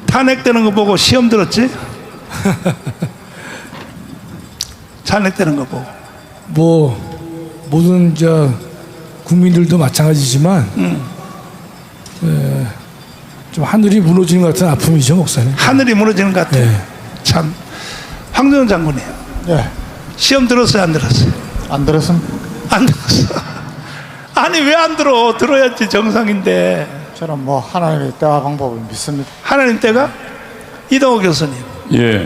탄핵되는 거 보고 시험 들었지? 탄핵되는 거 보고. 뭐 모든 국민들도 마찬가지지만 좀 하늘이 무너지는 것 같은 아픔이죠, 목사님. 하늘이 무너지는 것 같아요. 네. 참. 황정은 장군님, 네, 시험 들었어요, 안 들었어요? 안 들었음. 안 들었어. 아니 왜 안 들어? 들어야지 정상인데. 저는 뭐 하나님의 때와 방법을 믿습니다. 하나님 때가? 이동호 교수님, 예.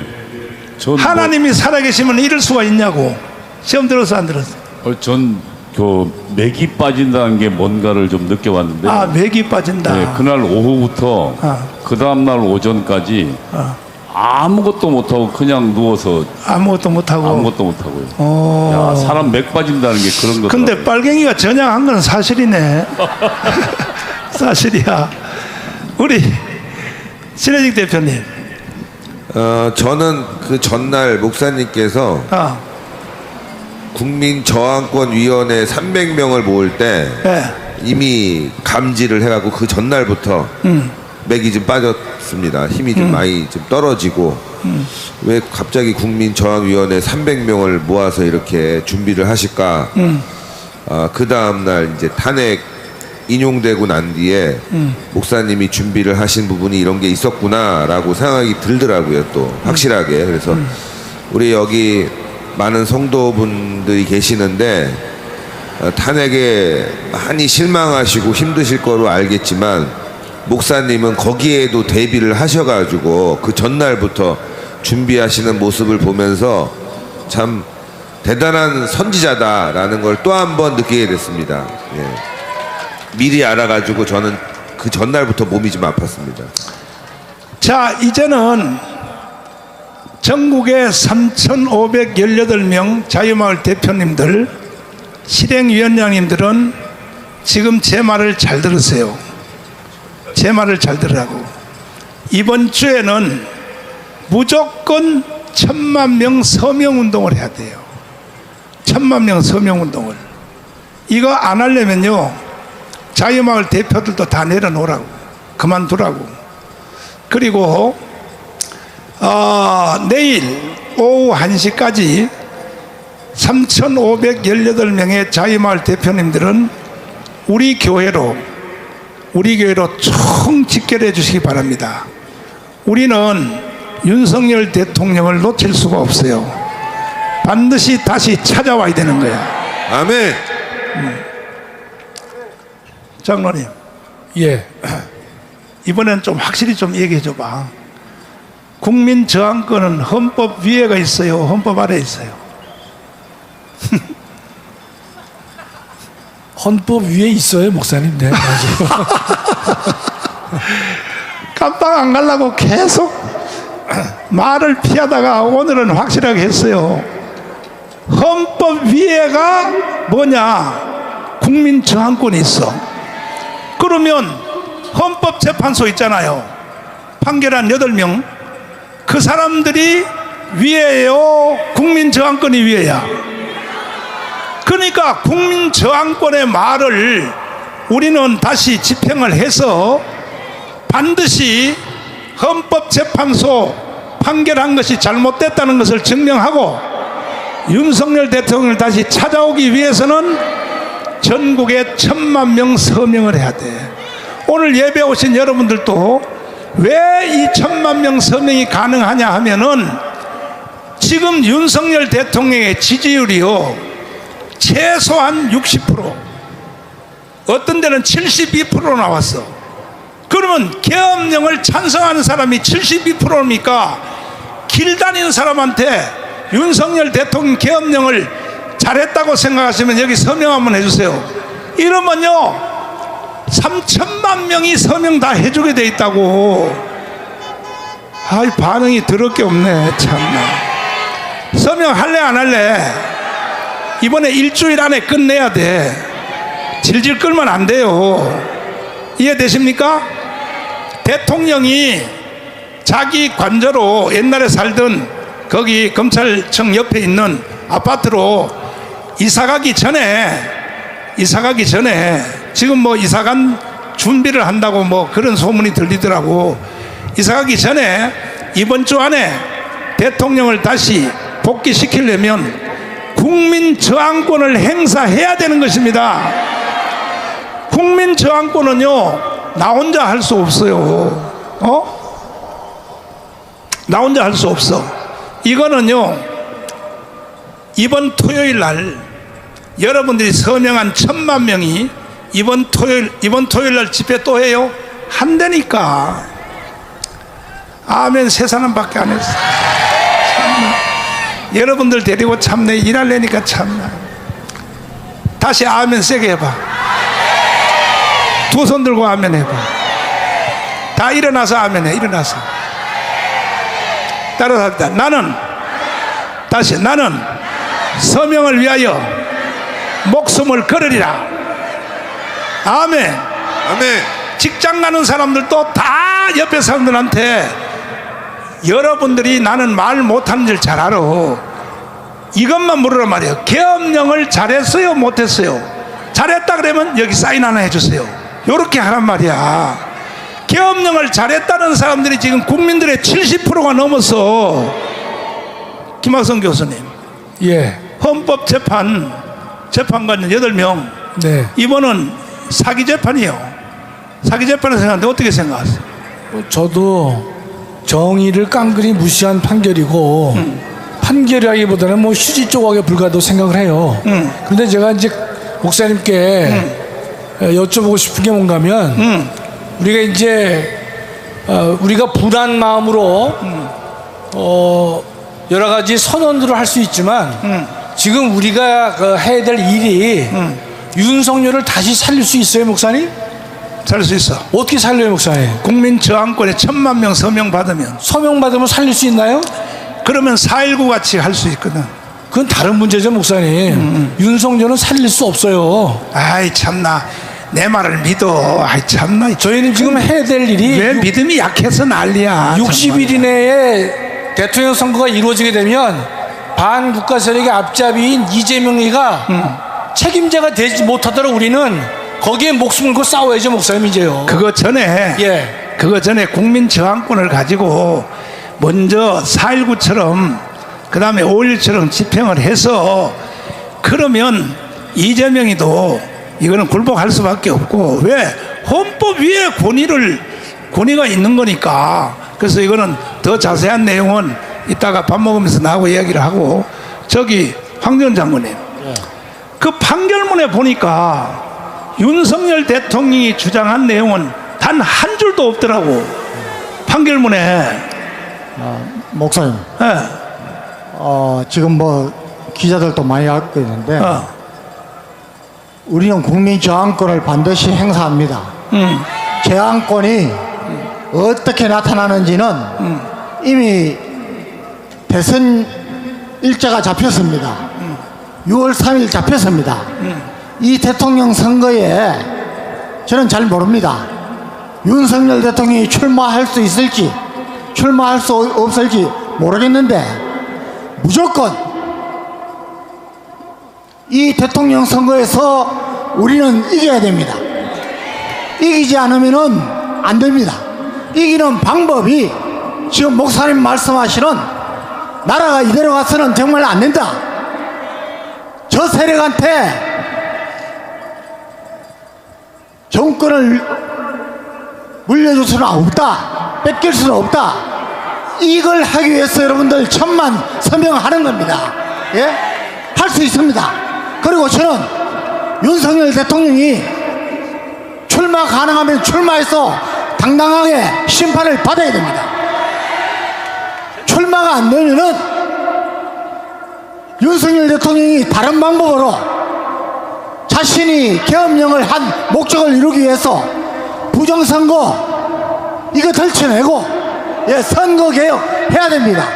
전 하나님이 살아계시면 이럴 수가 있냐고. 시험 들었어, 안 들었어? 전그 맥이 빠진다는 게 뭔가를 좀 느껴봤는데. 아, 맥이 빠진다. 예, 그날 오후부터 그 다음 날 오전까지 아무것도 못하고 그냥 누워서 아무것도 못하고. 아무것도 못하고요. 야, 사람 맥 빠진다는 게 그런 거더라고요. 근데 빨갱이가 전향한 건 사실이네. 사실이야. 우리 신혜직 대표님. 저는 그 전날 목사님께서 국민저항권위원회 300명을 모을 때 네. 이미 감지를 해갖고 그 전날부터 맥이 좀 빠졌습니다. 힘이 좀 많이 좀 떨어지고 왜 갑자기 국민저항위원회 300명을 모아서 이렇게 준비를 하실까? 그 다음날 이제 탄핵 인용되고 난 뒤에 목사님이 준비를 하신 부분이 이런 게 있었구나라고 생각이 들더라고요. 또 확실하게. 그래서 우리 여기 많은 성도분들이 계시는데 탄핵에 많이 실망하시고 힘드실 거로 알겠지만 목사님은 거기에도 대비를 하셔가지고 그 전날부터 준비하시는 모습을 보면서 참 대단한 선지자다라는 걸 또 한 번 느끼게 됐습니다. 예. 미리 알아가지고 저는 그 전날부터 몸이 좀 아팠습니다. 자, 이제는 전국의 3,518명 자유마을 대표님들, 실행위원장님들은 지금 제 말을 잘 들으세요. 제 말을 잘 들으라고. 이번 주에는 무조건 1,000만 명 서명운동을 해야 돼요. 1,000만 명 서명운동을. 이거 안 하려면요, 자유마을 대표들도 다 내려놓으라고, 그만두라고. 그리고 내일 오후 1시까지 3,518명의 자유마을 대표님들은 우리 교회로 총 집결해 주시기 바랍니다. 우리는 윤석열 대통령을 놓칠 수가 없어요. 반드시 다시 찾아와야 되는 거야. 아멘. 장로님, 예. 이번엔 좀 확실히 좀 얘기해 줘봐. 국민 저항권은 헌법 위에가 있어요, 헌법 아래에 있어요? 헌법 위에 있어요, 목사님. 네, 맞아요. 깜빡 안 가려고 계속 말을 피하다가 오늘은 확실하게 했어요. 헌법 위에가 뭐냐? 국민 저항권이 있어. 그러면 헌법재판소 있잖아요. 판결한 8명. 그 사람들이 위에요, 국민 저항권이 위에야? 그러니까 국민 저항권의 말을 우리는 다시 집행을 해서 반드시 헌법재판소 판결한 것이 잘못됐다는 것을 증명하고 윤석열 대통령을 다시 찾아오기 위해서는 전국에 1,000만 명 서명을 해야 돼. 오늘 예배 오신 여러분들도 왜 이 1,000만 명 서명이 가능하냐 하면은 지금 윤석열 대통령의 지지율이요, 최소한 60%, 어떤 데는 72% 나왔어. 그러면 계엄령을 찬성하는 사람이 72%입니까? 길 다니는 사람한테 윤석열 대통령 계엄령을 잘했다고 생각하시면 여기 서명 한번 해주세요. 이러면요 3,000만 명이 서명 다 해주게 돼 있다고. 아이, 반응이 더럽게 없네. 참나. 서명 할래 안 할래? 이번에 일주일 안에 끝내야 돼. 질질 끌면 안 돼요. 이해되십니까? 대통령이 자기 관저로 옛날에 살던 거기 검찰청 옆에 있는 아파트로 이사가기 전에 지금 뭐 이사간 준비를 한다고 뭐 그런 소문이 들리더라고. 이사 가기 전에 이번 주 안에 대통령을 다시 복귀시키려면 국민 저항권을 행사해야 되는 것입니다. 국민 저항권은요 나 혼자 할 수 없어요. 나 혼자 할 수 없어. 이거는요 이번 토요일 날 여러분들이 서명한 1000만 명이 이번 토요일 날 집회 또 해요? 한다니까. 아멘 세 사람밖에 안 했어. 참나. 여러분들 데리고 참내 일하려니까 참나. 다시 아멘 세게 해봐. 두 손 들고 아멘 해봐. 다 일어나서 아멘 해. 일어나서 따라서 합니다. 나는 서명을 위하여 목숨을 걸으리라. 아멘. 아멘. 직장 가는 사람들도 다 옆에 사람들한테 여러분들이 나는 말 못하는 줄 잘 알아. 이것만 물으란 말이에요. 계엄령을 잘했어요 못했어요? 잘했다 그러면 여기 사인 하나 해주세요. 요렇게 하란 말이야. 계엄령을 잘했다는 사람들이 지금 국민들의 70%가 넘었어. 김학성 교수님, 예. 헌법재판관 8명 네. 이번은 사기 재판이요. 사기 재판을 생각하는데 어떻게 생각하세요? 저도 정의를 깡그리 무시한 판결이고 판결이라기보다는 뭐 휴지 조각에 불과하다고 생각을 해요. 그런데 제가 이제 목사님께 여쭤보고 싶은 게 뭔가면 우리가 이제 우리가 분한 마음으로 여러 가지 선언들을 할 수 있지만 지금 우리가 해야 될 일이 윤석열을 다시 살릴 수 있어요, 목사님? 살릴 수 있어. 어떻게 살려요, 목사님? 국민 저항권에 1000만 명 서명 받으면, 서명 받으면 살릴 수 있나요? 그러면 4.19 같이 할 수 있거든. 그건 다른 문제죠, 목사님. 윤석열은 살릴 수 없어요. 아이 참나, 내 말을 믿어. 아이 참나, 저희는 지금 해야 될 일이 왜 믿음이 약해서 난리야. 60일 이내에 대통령 선거가 이루어지게 되면 반국가 세력의 앞잡이인 이재명이가 책임자가 되지 못하도록 우리는 거기에 목숨을 걸고 싸워야죠, 목사님. 이제요. 그거 전에 국민 저항권을 가지고 먼저 4.19처럼 그 다음에 5.18처럼 집행을 해서, 그러면 이재명이도 이거는 굴복할 수밖에 없고, 왜? 헌법 위에 권위가 있는 거니까. 그래서 이거는 더 자세한 내용은 이따가 밥 먹으면서 나하고 이야기를 하고, 저기 황교안 장모님, 그 판결문에 보니까 윤석열 대통령이 주장한 내용은 단 한 줄도 없더라고, 판결문에. 목사님, 예. 지금 뭐 기자들도 많이 알고 있는데 우리는 국민 저항권을 반드시 행사합니다. 저항권이 어떻게 나타나는지는 이미 대선 일자가 잡혔습니다. 6월 3일 잡혔습니다. 이 대통령 선거에 저는 잘 모릅니다. 윤석열 대통령이 출마할 수 있을지 출마할 수 없을지 모르겠는데 무조건 이 대통령 선거에서 우리는 이겨야 됩니다. 이기지 않으면은 안 됩니다. 이기는 방법이 지금 목사님 말씀하시는 나라가 이대로 가서는 정말 안 된다. 저 세력한테 정권을 물려줄 수는 없다. 뺏길 수는 없다. 이걸 하기 위해서 여러분들 1000만 서명하는 겁니다. 예? 할 수 있습니다. 그리고 저는 윤석열 대통령이 출마 가능하면 출마해서 당당하게 심판을 받아야 됩니다. 출마가 안 되면은 윤석열 대통령이 다른 방법으로 자신이 계엄령을 한 목적을 이루기 위해서 부정선거 이거 덜쳐내고 선거 개혁 해야 됩니다.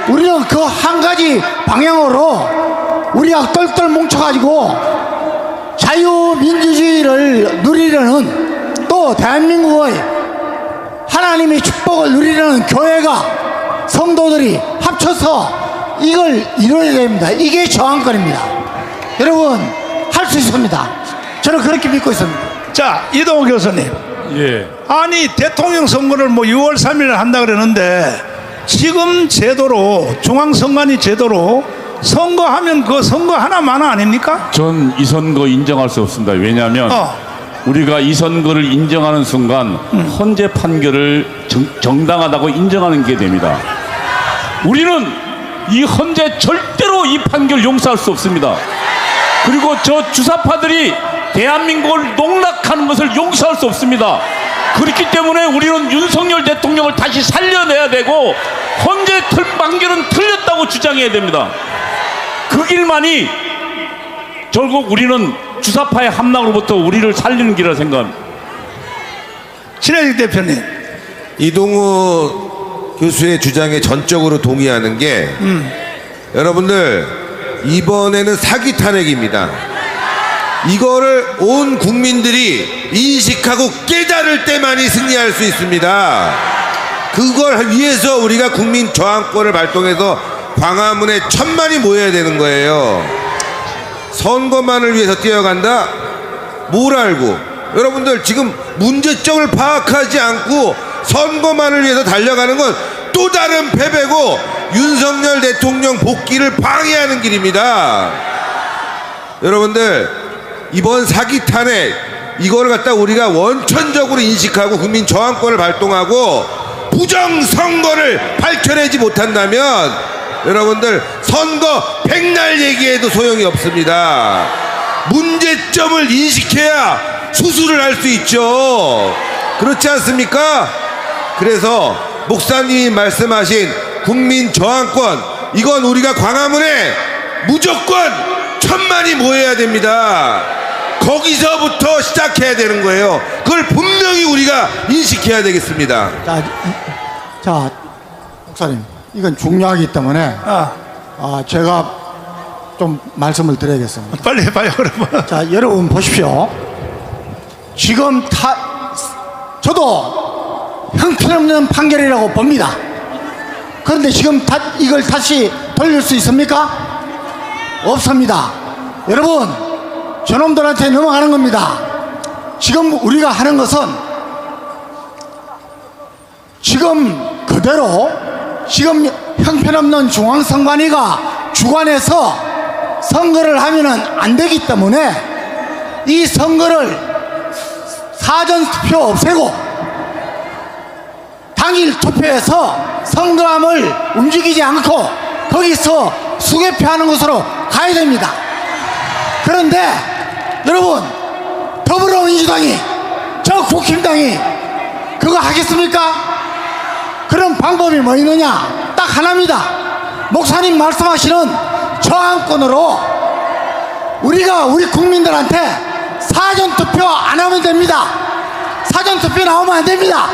우리는 그 한 가지 방향으로 우리가 똘똘 뭉쳐가지고 자유민주주의를 누리려는, 또 대한민국의 하나님의 축복을 누리려는 교회가, 성도들이 합쳐서 이걸 이루어야 됩니다. 이게 저항권입니다. 여러분 할 수 있습니다. 저는 그렇게 믿고 있습니다. 자, 이동호 교수님, 예. 아니 대통령 선거를 뭐 6월 3일 한다 그러는데 지금 제도로 중앙선관위 제도로 선거하면 그 선거 하나만 아닙니까? 전 이 선거 인정할 수 없습니다. 왜냐하면 우리가 이 선거를 인정하는 순간 헌재 판결을 정당하다고 인정하는 게 됩니다. 우리는 이 헌재 절대로 이 판결 용서할 수 없습니다. 그리고 저 주사파들이 대한민국을 농락하는 것을 용서할 수 없습니다. 그렇기 때문에 우리는 윤석열 대통령을 다시 살려내야 되고 헌재 판결은 틀렸다고 주장해야 됩니다. 그 길만이 결국 우리는 주사파의 함락으로부터 우리를 살리는 길이라 생각합니다. 친해직 대표님, 이동우 교수의 주장에 전적으로 동의하는 게 여러분들 이번에는 사기 탄핵입니다. 이거를 온 국민들이 인식하고 깨달을 때만이 승리할 수 있습니다. 그걸 위해서 우리가 국민 저항권을 발동해서 광화문에 1000만이 모여야 되는 거예요. 선거만을 위해서 뛰어간다? 뭘 알고? 여러분들 지금 문제점을 파악하지 않고 선거만을 위해서 달려가는 건 또 다른 패배고 윤석열 대통령 복귀를 방해하는 길입니다. 여러분들 이번 사기 탄핵 이거를 갖다 우리가 원천적으로 인식하고 국민 저항권을 발동하고 부정 선거를 밝혀내지 못한다면 여러분들 선거 백날 얘기해도 소용이 없습니다. 문제점을 인식해야 수술을 할 수 있죠. 그렇지 않습니까? 그래서 목사님이 말씀하신 국민 저항권 이건 우리가 광화문에 무조건 1000만이 모여야 됩니다. 거기서부터 시작해야 되는 거예요. 그걸 분명히 우리가 인식해야 되겠습니다. 자, 목사님, 이건 중요하기 때문에 제가 좀 말씀을 드려야겠습니다. 빨리 해봐요 그러면. 자, 여러분 보십시오. 지금 저도 형편없는 판결이라고 봅니다. 그런데 지금 이걸 다시 돌릴 수 있습니까? 없습니다. 여러분, 저놈들한테 넘어가는 겁니다. 지금 우리가 하는 것은 지금 그대로 지금 형편없는 중앙선관위가 주관해서 선거를 하면은 안 되기 때문에 이 선거를 사전투표 없애고 당일 투표해서 선거함을 움직이지 않고 거기서 수개표하는 것으로 가야 됩니다. 그런데 여러분, 더불어민주당이 저 국힘당이 그거 하겠습니까? 그런 방법이 뭐 있느냐? 딱 하나입니다. 목사님 말씀하시는 저항권으로 우리가 우리 국민들한테 사전투표 안 하면 됩니다. 사전투표 나오면 안 됩니다.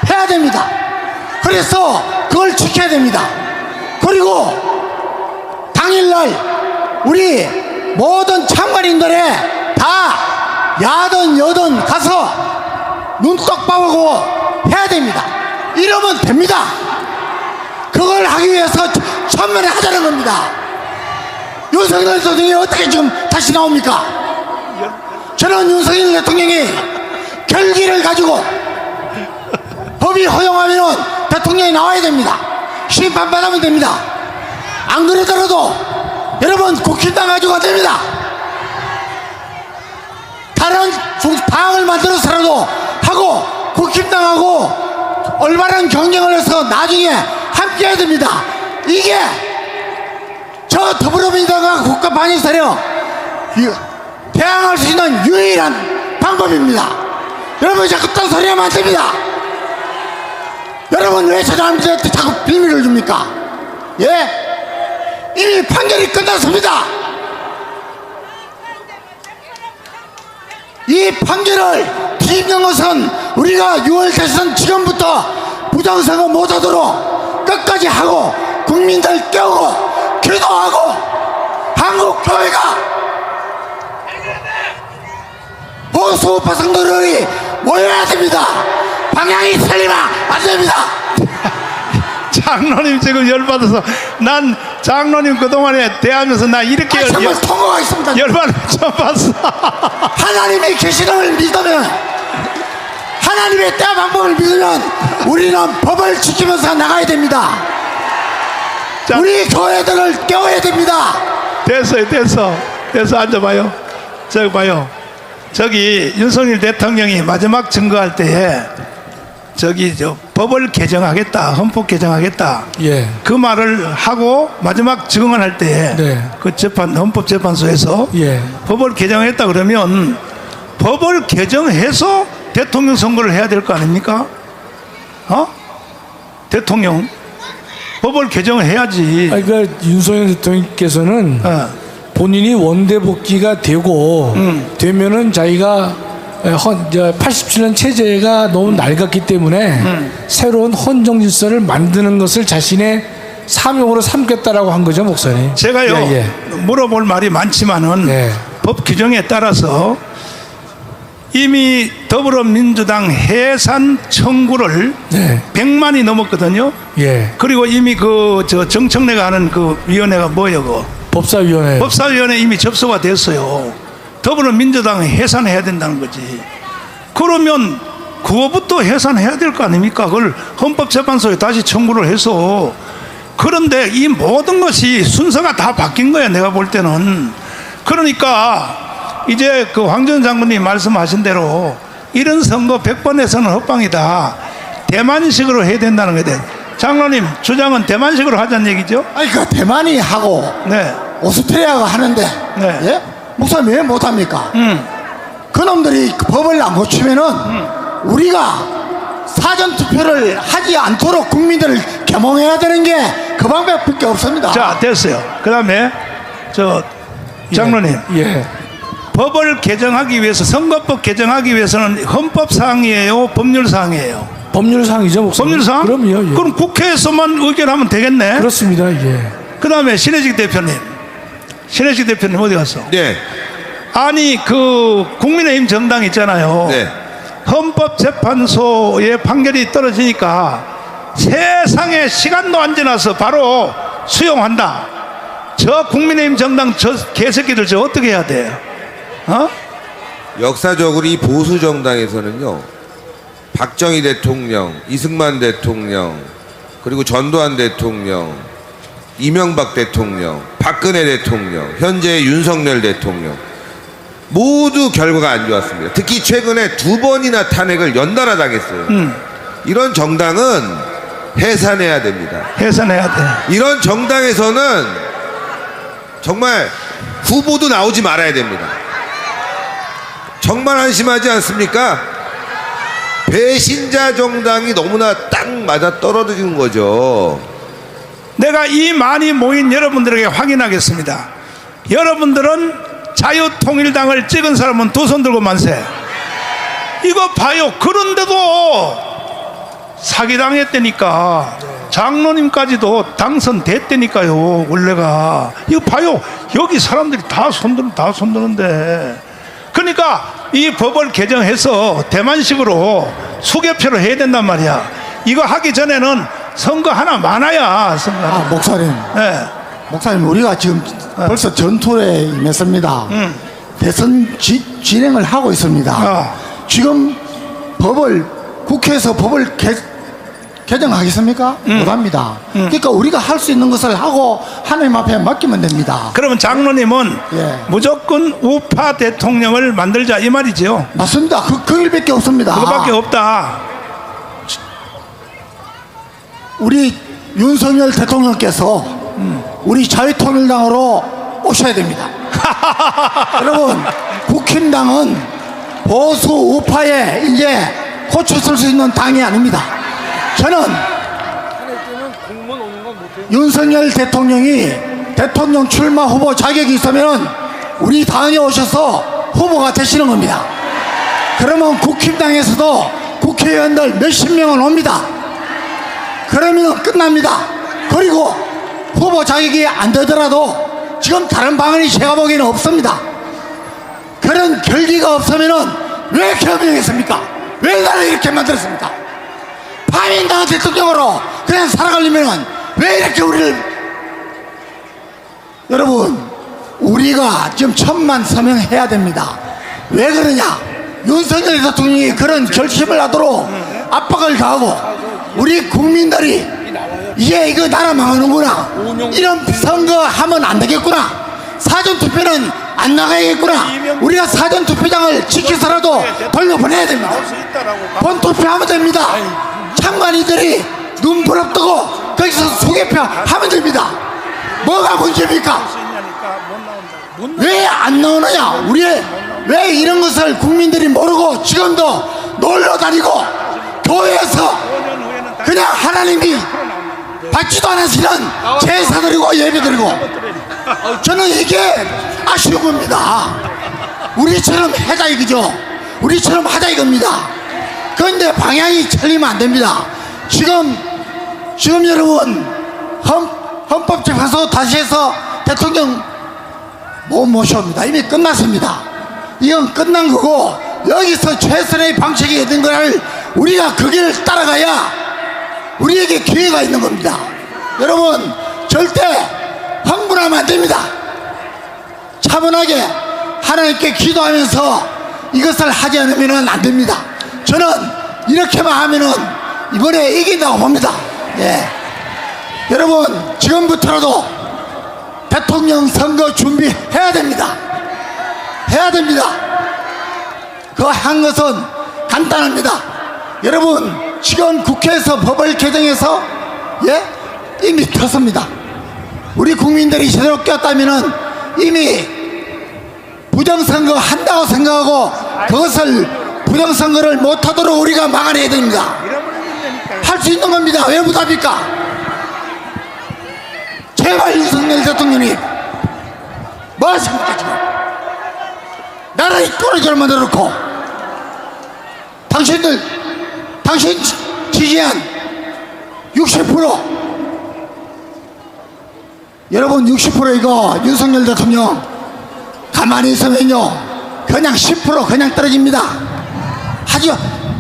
해야 됩니다. 그래서 그걸 지켜야 됩니다. 그리고 당일날 우리 모든 참관인들의 다 야든 여든 가서 눈 똑바르고 해야 됩니다. 이러면 됩니다. 그걸 하기 위해서 천만에 하자는 겁니다. 윤석열 대통령이 어떻게 지금 다시 나옵니까? 저는 윤석열 대통령이 결기를 가지고 법이 허용하면 대통령이 나와야 됩니다. 심판받으면 됩니다. 안 그러더라도 여러분 국힘당 가지고 안 됩니다. 다른 당을 만들어서라도 하고 국힘당하고 올바른 경쟁을 해서 나중에 함께 해야 됩니다. 이게 저 더불어민주당과 국가 반일 세력 대항할 수 있는 유일한 방법입니다. 여러분 자꾸 딴소리 하면 안 됩니다. 여러분 왜 저 사람들한테 자꾸 비밀을 줍니까? 예? 이미 판결이 끝났습니다. 이 판결을 뒤집는 것은 우리가 6월 대선 지금부터 부정선거 못하도록 끝까지 하고 국민들 깨우고 기도하고 한국 교회가 보수 우파 성도들이 모여야 됩니다. 방향이 틀리면 안 됩니다. 장로님 지금 열받아서 난 장로님 그동안에 대하면서 나 이렇게 정말 통과가 있습니다. 열받아 처음 봤어. 하나님의 계시를 믿으면 하나님의 때와 방법을 믿으면 우리는 법을 지키면서 나가야 됩니다. 자. 우리 교회들을 깨워야 됩니다. 됐어 앉아봐요. 저기 봐요. 저기 윤석열 대통령이 마지막 증거할 때에 저기 법을 개정하겠다, 헌법 개정하겠다. 예. 그 말을 하고 마지막 증언할 때에 네. 그 헌법재판소에서 예. 법을 개정했다 그러면 법을 개정해서 대통령 선거를 해야 될 거 아닙니까? 대통령 법을 개정해야지. 그러니까 윤석열 대통령께서는 본인이 원대 복귀가 되고 되면은 자기가 87년 체제가 너무 낡았기 때문에 새로운 헌정 질서를 만드는 것을 자신의 사명으로 삼겠다라고 한 거죠, 목사님. 제가요 물어볼 말이 많지만은 네. 법 규정에 따라서 이미 더불어민주당 해산 청구를 네. 100만이 넘었거든요. 예. 그리고 이미 정청래가 하는 그 위원회가 뭐예요? 법사위원회. 법사위원회 이미 접수가 됐어요. 더불어민주당은 해산해야 된다는 거지. 그러면 그거부터 해산해야 될 거 아닙니까? 그걸 헌법재판소에 다시 청구를 해서. 그런데 이 모든 것이 순서가 다 바뀐 거야, 내가 볼 때는. 그러니까 이제 그 황교안 장군님 말씀하신 대로 이런 선거 100번에서는 헛방이다. 대만식으로 해야 된다는 거예요. 장로님 주장은 대만식으로 하자는 얘기죠? 아니 그 대만이 하고 네. 오스트리아가 하는데 네. 예? 목사님 왜 못합니까? 그놈들이 그 법을 안 고치면은 우리가 사전투표를 하지 않도록 국민들을 계몽해야 되는 게 그 방법밖에 없습니다. 자, 됐어요. 그 다음에 장로님 예. 법을 개정하기 위해서 선거법 개정하기 위해서는 헌법사항이에요, 법률사항이에요? 법률상이죠, 목사님. 법률사항? 그럼요. 예. 그럼 국회에서만 의결하면 되겠네. 그렇습니다. 예. 그 다음에 신혜식 대표님 어디 갔어? 네. 아니 그 국민의힘 정당 있잖아요. 네. 헌법재판소의 판결이 떨어지니까 세상에 시간도 안 지나서 바로 수용한다. 저 국민의힘 정당 저 개새끼들 저 어떻게 해야 돼요? 역사적으로 이 보수 정당에서는요, 박정희 대통령, 이승만 대통령, 그리고 전두환 대통령, 이명박 대통령, 박근혜 대통령, 현재 윤석열 대통령 모두 결과가 안 좋았습니다. 특히 최근에 2번이나 탄핵을 연달아 당했어요. 이런 정당은 해산해야 됩니다. 해산해야 돼. 이런 정당에서는 정말 후보도 나오지 말아야 됩니다. 정말 한심하지 않습니까? 배신자 정당이 너무나 딱 맞아 떨어지는 거죠. 내가 이 많이 모인 여러분들에게 확인하겠습니다. 여러분들은 자유통일당을 찍은 사람은 두 손 들고 만세. 이거 봐요. 그런데도 사기당했다니까. 장로님까지도 당선됐다니까요. 원래가 이거 봐요. 여기 사람들이 다 손드는데. 그러니까 이 법을 개정해서 대만식으로 수개표를 해야 된단 말이야. 이거 하기 전에는 선거 하나 많아야 선거 하나. 목사님. 네. 목사님 우리가 지금 벌써 전투에 임했습니다. 대선 진행을 하고 있습니다. 지금 국회에서 법을 개정하겠습니까? 못합니다. 그러니까 우리가 할 수 있는 것을 하고 하나님 앞에 맡기면 됩니다. 그러면 장로님은 예. 무조건 우파 대통령을 만들자 이 말이죠. 맞습니다. 그 일밖에 없습니다. 그거밖에 없다. 우리 윤석열 대통령께서 우리 자유통일당으로 오셔야 됩니다. 여러분 국힘당은 보수 우파에 이제 고쳐쓸 수 있는 당이 아닙니다. 저는 윤석열 대통령이 대통령 출마 후보 자격이 있으면 우리 당에 오셔서 후보가 되시는 겁니다. 그러면 국힘당에서도 국회의원들 몇십 명은 옵니다. 그러면 끝납니다. 그리고 후보 자격이 안 되더라도 지금 다른 방안이 제가 보기에는 없습니다. 그런 결기가 없으면은 왜 겸용했습니까? 왜 나를 이렇게 만들었습니까? 파민당 대통령으로 그냥 살아가려면은 왜 이렇게 우리를. 여러분 우리가 지금 1000만 서명해야 됩니다. 왜 그러냐? 윤석열 대통령이 그런 결심을 하도록 압박을 가하고 우리 국민들이 이제 이거 나라 망하는구나, 이런 선거 하면 안 되겠구나, 사전투표는 안 나가야겠구나, 우리가 사전투표장을 지켜서라도 돌려보내야 됩니다. 본투표하면 됩니다. 참관인들이 눈 부릅뜨고 거기서 소개표 하면 됩니다. 뭐가 문제입니까? 왜 안 나오느냐? 우리 왜 이런 것을 국민들이 모르고 지금도 놀러 다니고 교회에서 그냥 하나님이 받지도 않으시는 제사드리고 예배드리고, 저는 이게 아쉬운 겁니다. 우리처럼 하자 이거죠. 우리처럼 하자 이겁니다. 그런데 방향이 틀리면 안 됩니다. 지금 여러분 헌법재판소 다시 해서 대통령 못 모셔옵니다. 이미 끝났습니다. 이건 끝난 거고, 여기서 최선의 방식이 있는 걸 우리가 그 길을 따라가야 우리에게 기회가 있는 겁니다. 여러분, 절대 흥분하면 안 됩니다. 차분하게 하나님께 기도하면서 이것을 하지 않으면 안 됩니다. 저는 이렇게만 하면은 이번에 이긴다고 봅니다. 예. 여러분, 지금부터라도 대통령 선거 준비해야 됩니다. 해야 됩니다. 그 한 것은 간단합니다. 여러분, 지금 국회에서 법을 개정해서 이미 텄습니다. 우리 국민들이 제대로 꼈다면은 이미 부정선거 한다고 생각하고 그것을 부정선거를 못하도록 우리가 막아내야 됩니다. 할 수 있는 겁니다. 왜 못합니까? 제발 윤석열 대통령이 뭐 하십니까 지금? 나라를 떨어져 만들어놓고 당신 지지한 60%, 여러분 60% 이거 윤석열 대통령 가만히 있으면요 그냥 10% 그냥 떨어집니다.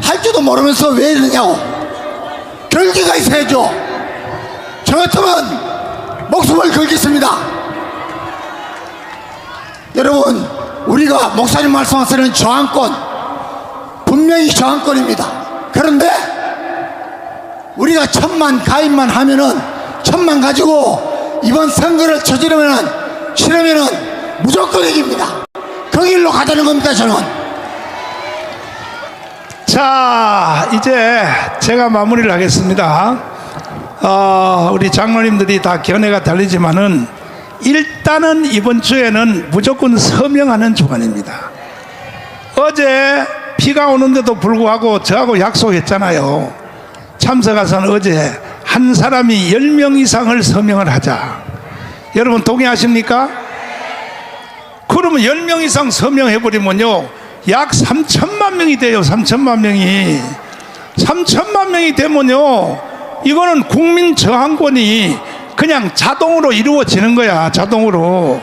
할 줄도 모르면서 왜 이러냐고. 결기가 있어야죠. 저 같으면 목숨을 걸겠습니다. 여러분, 우리가 목사님 말씀하시는 저항권 분명히 저항권입니다. 그런데 우리가 1000만 가입만 하면은 1000만 가지고 이번 선거를 치르면은 무조건 이깁니다. 그 길로 가자는 겁니다. 저는. 자, 이제 제가 마무리를 하겠습니다. 우리 장로님들이 다 견해가 다르지만은 일단은 이번 주에는 무조건 서명하는 주간입니다. 어제 비가 오는데도 불구하고 저하고 약속했잖아요. 참석하선 어제 한 사람이 10명 이상을 서명을 하자. 여러분 동의하십니까? 그러면 10명 이상 서명해버리면요 약 3천만 명이 돼요. 3천만 명이 3천만 명이 되면요 이거는 국민 저항권이 그냥 자동으로 이루어지는 거야. 자동으로.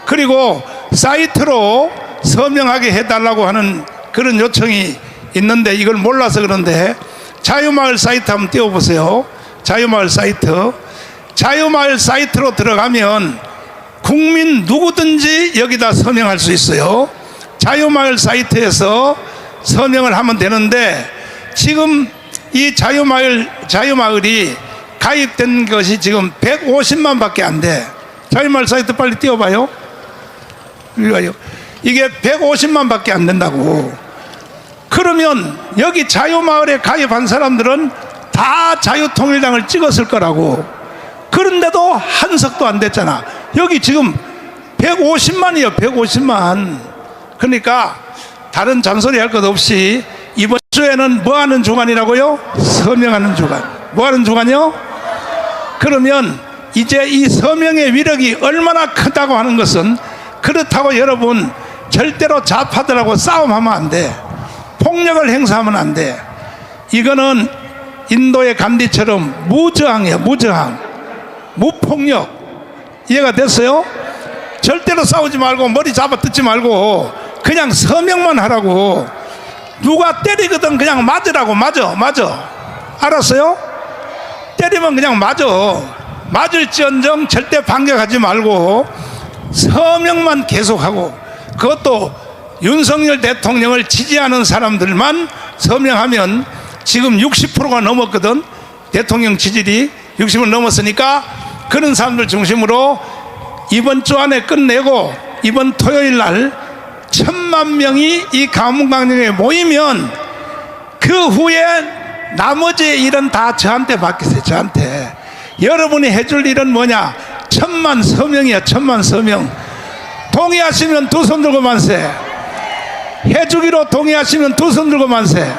그리고 사이트로 서명하게 해달라고 하는 그런 요청이 있는데 이걸 몰라서 그런데 자유마을 사이트 한번 띄워보세요. 자유마을 사이트. 자유마을 사이트로 들어가면 국민 누구든지 여기다 서명할 수 있어요. 자유마을 사이트에서 서명을 하면 되는데 지금 이 자유마을이 가입된 것이 지금 150만 밖에 안 돼. 자유마을 사이트 빨리 띄워봐요. 이게 150만 밖에 안 된다고. 그러면 여기 자유마을에 가입한 사람들은 다 자유통일당을 찍었을 거라고. 그런데도 한 석도 안 됐잖아. 여기 지금 150만이요 150만. 그러니까 다른 잔소리 할 것 없이 이번 주에는 뭐 하는 주간이라고요? 서명하는 주간. 뭐 하는 주간이요? 그러면 이제 이 서명의 위력이 얼마나 크다고 하는 것은, 그렇다고 여러분 절대로 좌파들하고 싸움하면 안 돼. 폭력을 행사하면 안 돼. 이거는 인도의 간디처럼 무저항이에요. 무저항, 무폭력. 이해가 됐어요? 절대로 싸우지 말고 머리 잡아 뜯지 말고 그냥 서명만 하라고. 누가 때리거든 그냥 맞으라고. 맞아. 알았어요? 때리면 그냥 맞아. 맞을지언정 절대 반격하지 말고 서명만 계속하고, 그것도 윤석열 대통령을 지지하는 사람들만 서명하면 지금 60%가 넘었거든. 대통령 지지율이 60을 넘었으니까 그런 사람들 중심으로 이번 주 안에 끝내고 이번 토요일 날 1000만 명이 이 가문강령에 모이면 그 후에 나머지 일은 다 저한테 맡기세요. 저한테. 여러분이 해줄 일은 뭐냐? 1000만 서명이야. 1000만 서명. 동의하시면 두 손 들고 만세. 해주기로 동의하시면 두 손 들고 만세.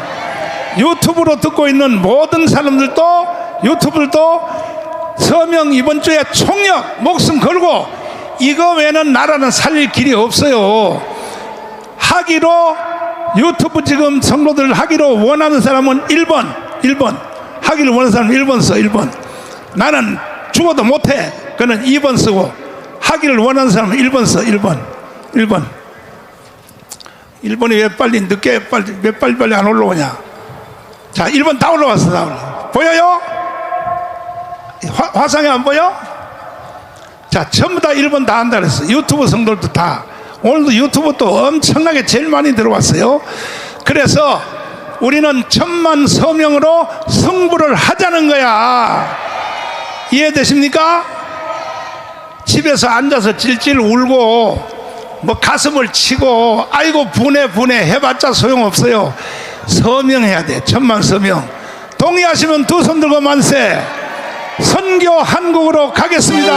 유튜브로 듣고 있는 모든 사람들도, 유튜브들도 서명 이번 주에 총력 목숨 걸고, 이거 외에는 나라는 살릴 길이 없어요. 하기로, 유튜브 지금 성도들 하기로 원하는 사람은 1번 하기를 원하는 사람은 1번 써. 1번. 나는 죽어도 못해. 그는 2번 쓰고, 하기를 원하는 사람은 1번 써. 1번이 왜 빨리 늦게 왜 빨리 안 올라오냐? 자, 1번 다 올라왔어. 다 올라왔어. 보여요? 화상에 안 보여? 자, 전부 다 1번 다 한다 그랬어. 유튜브 성도들도 다. 오늘도 유튜브 또 엄청나게 제일 많이 들어왔어요. 그래서 우리는 1000만 서명으로 승부를 하자는 거야. 이해되십니까? 집에서 앉아서 찔찔 울고 뭐 가슴을 치고 아이고 분해 해봤자 소용없어요. 서명해야 돼. 1000만 서명. 동의하시면 두 손 들고 만세. 선교 한국으로 가겠습니다.